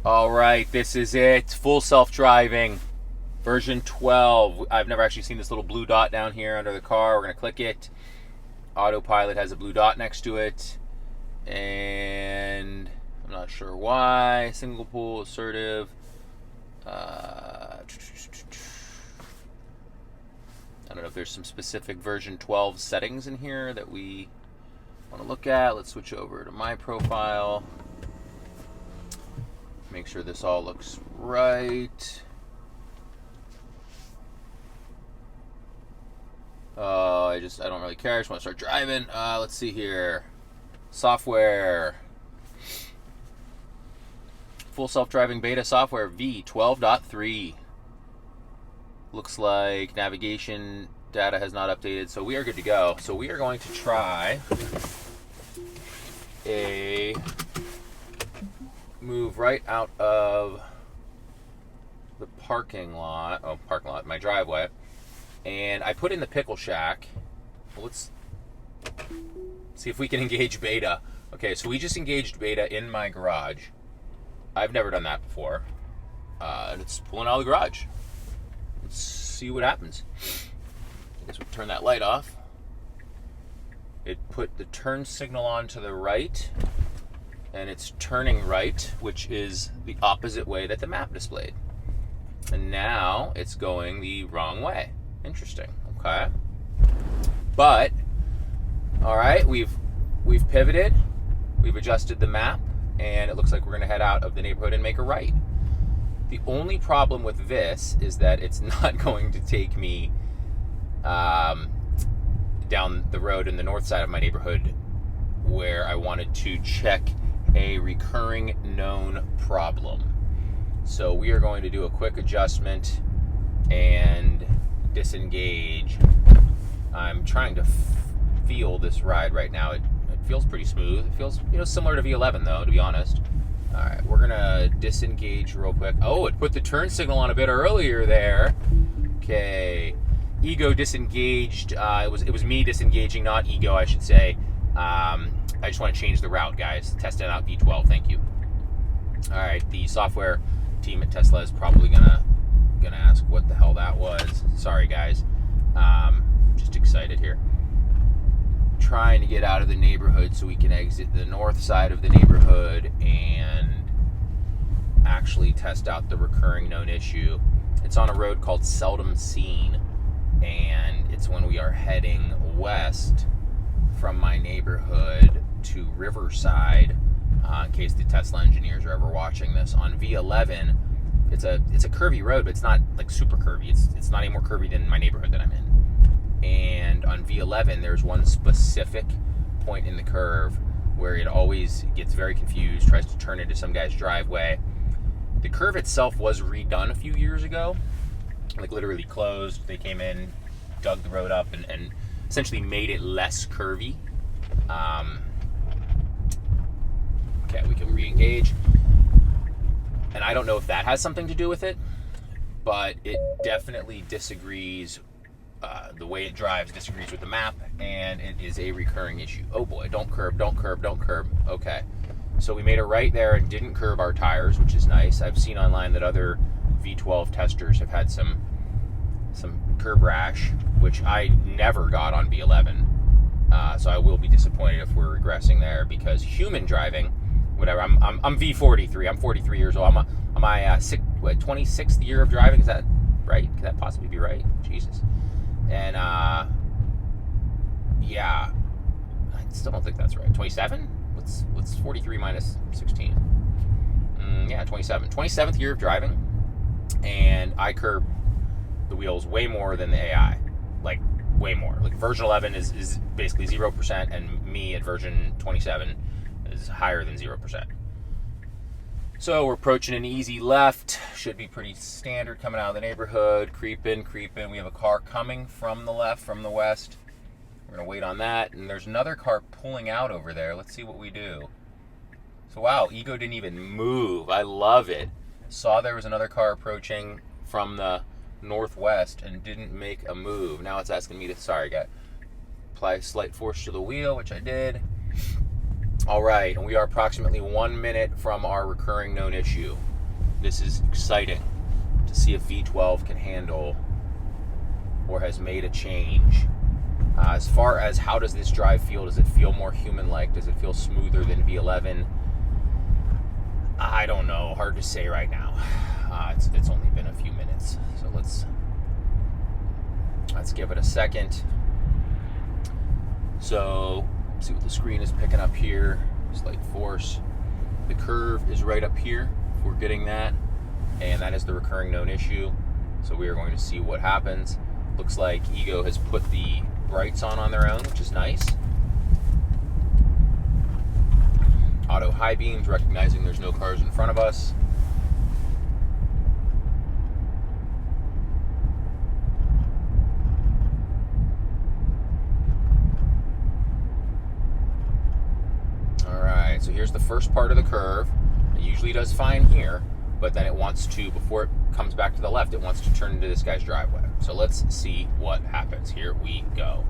All right, this is it. Full self-driving, version 12. I've never actually seen this little blue dot down here under the car. We're going to click it. Autopilot has a blue dot next to it. And I'm not sure why. Single pool, assertive. I don't know if there's some specific version 12 settings in here that we want to look at. Let's switch over to my profile. Make sure this all looks right. I don't really care. I just want to start driving. Let's see here. Software. Full self-driving beta software v12.3. Looks like navigation data has not updated, so we are good to go. So we are going to try a move right out of the parking lot, my driveway, and I put in the pickle shack. Well, let's see if we can engage beta. Okay, so we just engaged beta in my garage. I've never done that before, and it's pulling out of the garage. Let's see what happens. I guess we'll turn that light off. It put the turn signal on to the right, and it's turning right, which is the opposite way that the map displayed. And now it's going the wrong way. Interesting. Okay. But all right, we've pivoted, we've adjusted the map, and it looks like we're going to head out of the neighborhood and make a right. The only problem with this is that it's not going to take me down the road in the north side of my neighborhood where I wanted to check a recurring known problem. So we are going to do a quick adjustment and disengage. I'm trying to feel this ride right now. It feels pretty smooth. It feels, similar to V11 though, to be honest. All right, we're gonna disengage real quick. Oh, it put the turn signal on a bit earlier there. Okay, ego disengaged. It was me disengaging, not ego, I should say. I just want to change the route, guys. Testing out V12. Thank you. All right, the software team at Tesla is probably gonna ask what the hell that was. Sorry, guys. Just excited here. Trying to get out of the neighborhood so we can exit the north side of the neighborhood and actually test out the recurring known issue. It's on a road called Seldom Seen, and it's when we are heading west from my neighborhood to Riverside. In case the Tesla engineers are ever watching this, on V11, it's a curvy road, but it's not like super curvy. It's not any more curvy than my neighborhood that I'm in. And on V11, there's one specific point in the curve where it always gets very confused, tries to turn into some guy's driveway. The curve itself was redone a few years ago, like literally closed. They came in, dug the road up, and essentially made it less curvy. Okay, we can re-engage. And I don't know if that has something to do with it, but it definitely disagrees. The way it drives disagrees with the map, and it is a recurring issue. Oh boy, don't curb, don't curb, don't curb. Okay, so we made a right there and didn't curb our tires, which is nice. I've seen online that other V12 testers have had some curb rash, which I never got on V11. So I will be disappointed if we're regressing there, because human driving, whatever. I'm V43. I'm 43 years old. I'm my 26th year of driving. Is that right? Could that possibly be right? Jesus. And yeah, I still don't think that's right. 27? What's 43 minus 16? Yeah, 27. 27th year of driving, and I curb the wheels way more than the AI. Like, way more. Like, version 11 is basically 0%, and me at version 27 is higher than 0%. So we're approaching an easy left. Should be pretty standard coming out of the neighborhood. Creep in. We have a car coming from the left, from the west. We're going to wait on that. And there's another car pulling out over there. Let's see what we do. So wow, ego didn't even move. I love it. Saw there was another car approaching from the northwest and didn't make a move. Now it's asking me to, apply slight force to the wheel, which I did. All right, and we are approximately 1 minute from our recurring known issue. This is exciting to see if V12 can handle or has made a change. As far as how does this drive feel, does it feel more human-like? Does it feel smoother than V11? I don't know. Hard to say right now. It's only been a few minutes, so let's give it a second. So, see what the screen is picking up here. Slight force. The curve is right up here. If we're getting that, and that is the recurring known issue. So we are going to see what happens. Looks like Ego has put the brights on their own, which is nice. Auto high beams, recognizing there's no cars in front of us. Alright, so here's the first part of the curve. It usually does fine here, but then it wants to, before it comes back to the left, it wants to turn into this guy's driveway. So let's see what happens. Here we go.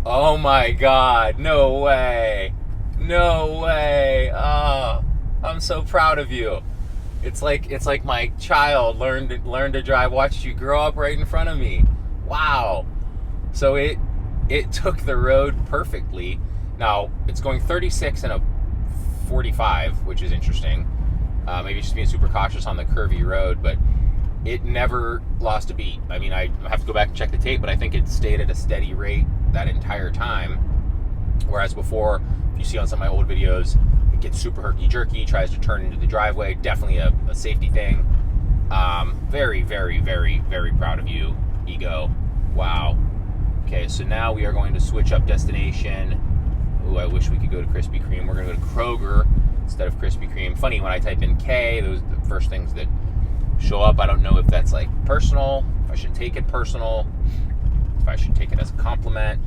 Oh my God, no way. No way. Oh, I'm so proud of you. It's like my child learned to drive, watched you grow up right in front of me. Wow. So it took the road perfectly. Now, it's going 36 and a 45, which is interesting. Maybe just being super cautious on the curvy road, but it never lost a beat. I mean, I have to go back and check the tape, but I think it stayed at a steady rate that entire time. Whereas before, if you see on some of my old videos, it gets super herky-jerky, tries to turn into the driveway. Definitely a safety thing. Very, very, very, very proud of you, Ego. Wow. Okay, so now we are going to switch up destination. Ooh, I wish we could go to Krispy Kreme. We're going to go to Kroger instead of Krispy Kreme. Funny, when I type in K, those are the first things that show up. I don't know if that's like personal, if I should take it personal, if I should take it as a compliment.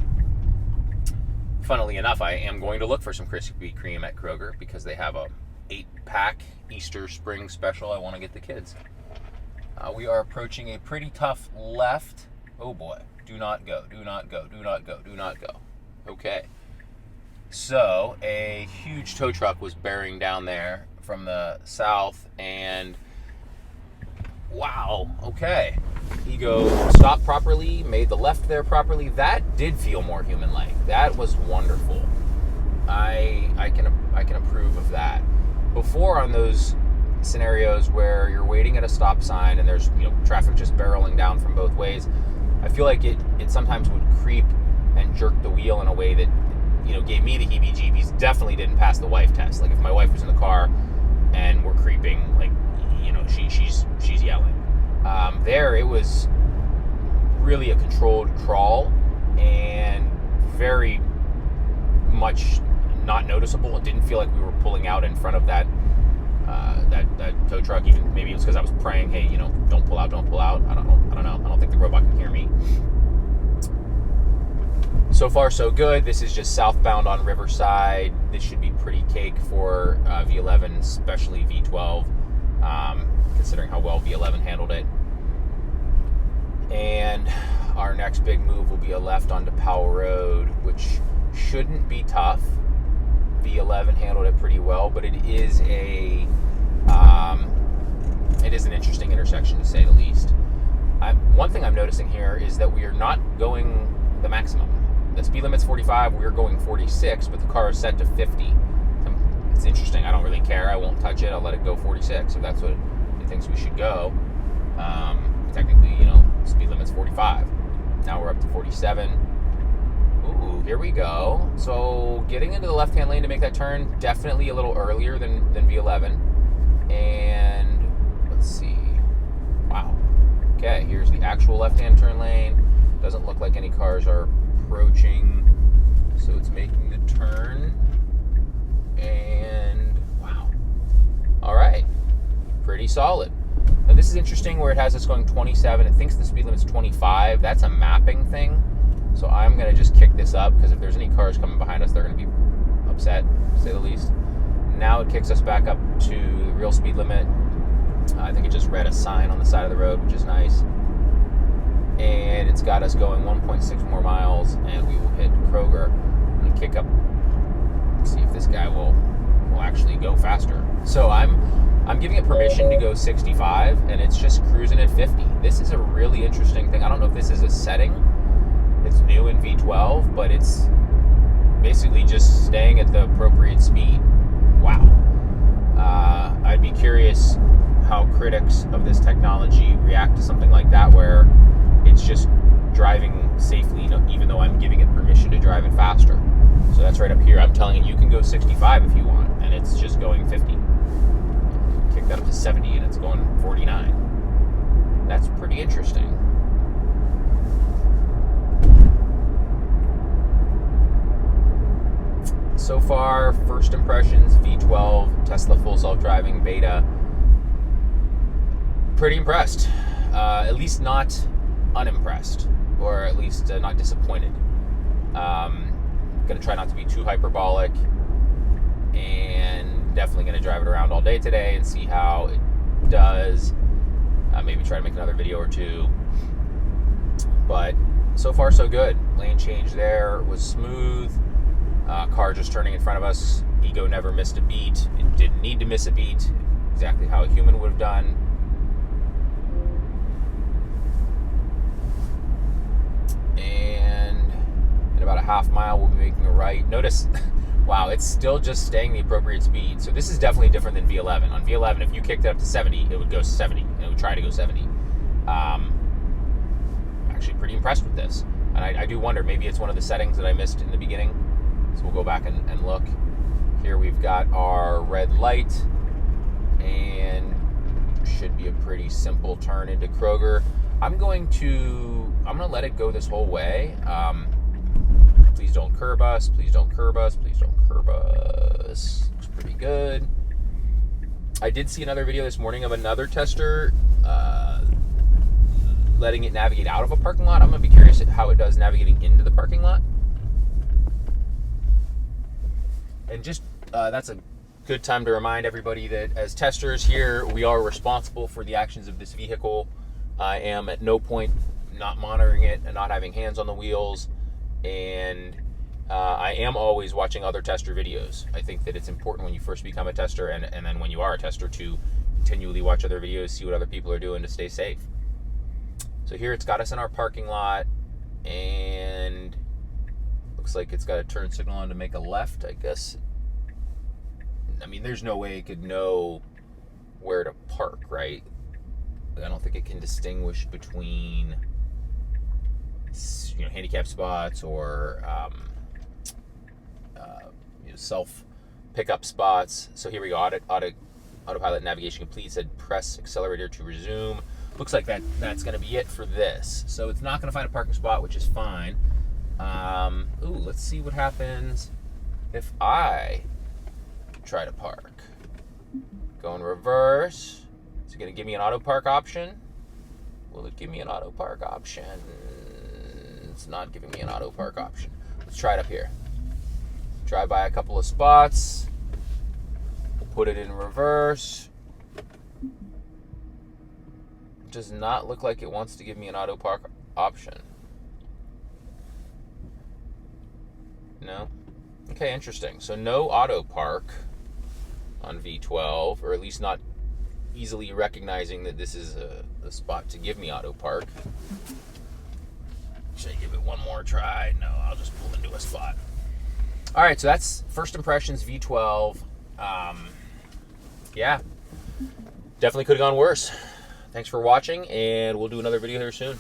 Funnily enough, I am going to look for some Krispy Kreme at Kroger because they have a 8-pack Easter spring special I want to get the kids. We are approaching a pretty tough left. Oh boy, do not go, do not go, do not go, do not go. Okay. So, a huge tow truck was bearing down there from the south, and wow, okay. Ego stopped properly, made the left there properly. That did feel more human-like. That was wonderful. I can approve of that. Before, on those scenarios where you're waiting at a stop sign and there's traffic just barreling down from both ways, I feel like it sometimes would creep and jerk the wheel in a way that gave me the heebie-jeebies. Definitely didn't pass the wife test. Like if my wife was in the car and we're creeping, like she's yelling. There it was really a controlled crawl and very much not noticeable. It didn't feel like we were pulling out in front of that tow truck. Even maybe it was because I was praying, hey, don't pull out, don't pull out. I don't know. I don't think the robot can hear me. So far, so good. This is just southbound on Riverside. This should be pretty cake for V11, especially V12, considering how well V11 handled it. And our next big move will be a left onto Powell Road, which shouldn't be tough. V11 handled it pretty well, but it is an interesting intersection, to say the least. One thing I'm noticing here is that we are not going the maximum. The speed limit's 45, we're going 46, but the car is set to 50. It's interesting. I don't really care. I won't touch it. I'll let it go 46 if that's what it thinks we should go. Technically, speed limit's 45. Now we're up to 47. Ooh, here we go. So getting into the left-hand lane to make that turn, definitely a little earlier than V11. And let's see. Wow. Okay, here's the actual left-hand turn lane. Doesn't look like any cars are approaching, so it's making the turn. And wow. All right, pretty solid. Now this is interesting where it has us going 27. It thinks the speed limit's 25. That's a mapping thing. So I'm gonna just kick this up because if there's any cars coming behind us, they're gonna be upset, to say the least. Now it kicks us back up to the real speed limit. I think it just read a sign on the side of the road, which is nice. And it's got us going 1.6 more miles, and we will hit Kroger. I'm gonna kick up, see if this guy will actually go faster. So I'm I'm giving it permission to go 65, and it's just cruising at 50. This is a really interesting thing. I don't know if this is a setting. It's new in V12, but it's basically just staying at the appropriate speed. Wow. I'd be curious how critics of this technology react to something like that, where it's just driving safely, even though I'm giving it permission to drive it faster. So that's right up here. I'm telling it you can go 65 if you want, and it's just going 50. Kick that up to 70 and it's going 49. That's pretty interesting. So far, first impressions, V12, Tesla full self-driving beta. Pretty impressed. At least not unimpressed, or at least not disappointed. Gonna try not to be too hyperbolic, and definitely gonna drive it around all day today and see how it does. Maybe try to make another video or two. But so far so good. Lane change there was smooth. Car just turning in front of us. Ego never missed a beat. It didn't need to miss a beat. Exactly how a human would have done. And in about a half mile, we'll be making a right. Notice, wow, it's still just staying the appropriate speed. So this is definitely different than V11. On V11, if you kicked it up to 70, it would go 70. And it would try to go 70. Actually pretty impressed with this. And I do wonder, maybe it's one of the settings that I missed in the beginning. So we'll go back and look. Here we've got our red light, and should be a pretty simple turn into Kroger. I'm gonna let it go this whole way. Please don't curb us. Please don't curb us. Please don't curb us. Looks pretty good. I did see another video this morning of another tester letting it navigate out of a parking lot. I'm gonna be curious at how it does navigating into the parking lot. And just that's a good time to remind everybody that as testers here, we are responsible for the actions of this vehicle. I am at no point not monitoring it and not having hands on the wheels, and I am always watching other tester videos. I think that it's important when you first become a tester, and then when you are a tester, to continually watch other videos, see what other people are doing to stay safe. So here it's got us in our parking lot, and looks like it's got a turn signal on to make a left, I guess. I mean, there's no way it could know where to park, right? I don't think it can distinguish between, handicap spots or self pickup spots. So here we go. Autopilot navigation complete. Said press accelerator to resume. Looks like that's going to be it for this. So it's not going to find a parking spot, which is fine. Let's see what happens if I try to park. Go in reverse. Is it going to give me an auto park option? Will it give me an auto park option? It's not giving me an auto park option. Let's try it up here. Drive by a couple of spots. We'll put it in reverse. It does not look like it wants to give me an auto park option. No? Okay, interesting. So no auto park on V12, or at least not easily recognizing that this is a spot to give me auto park. Should I give it one more try? No, I'll just pull into a spot. All right, so that's first impressions V12. Yeah, definitely could have gone worse. Thanks for watching, and we'll do another video here soon.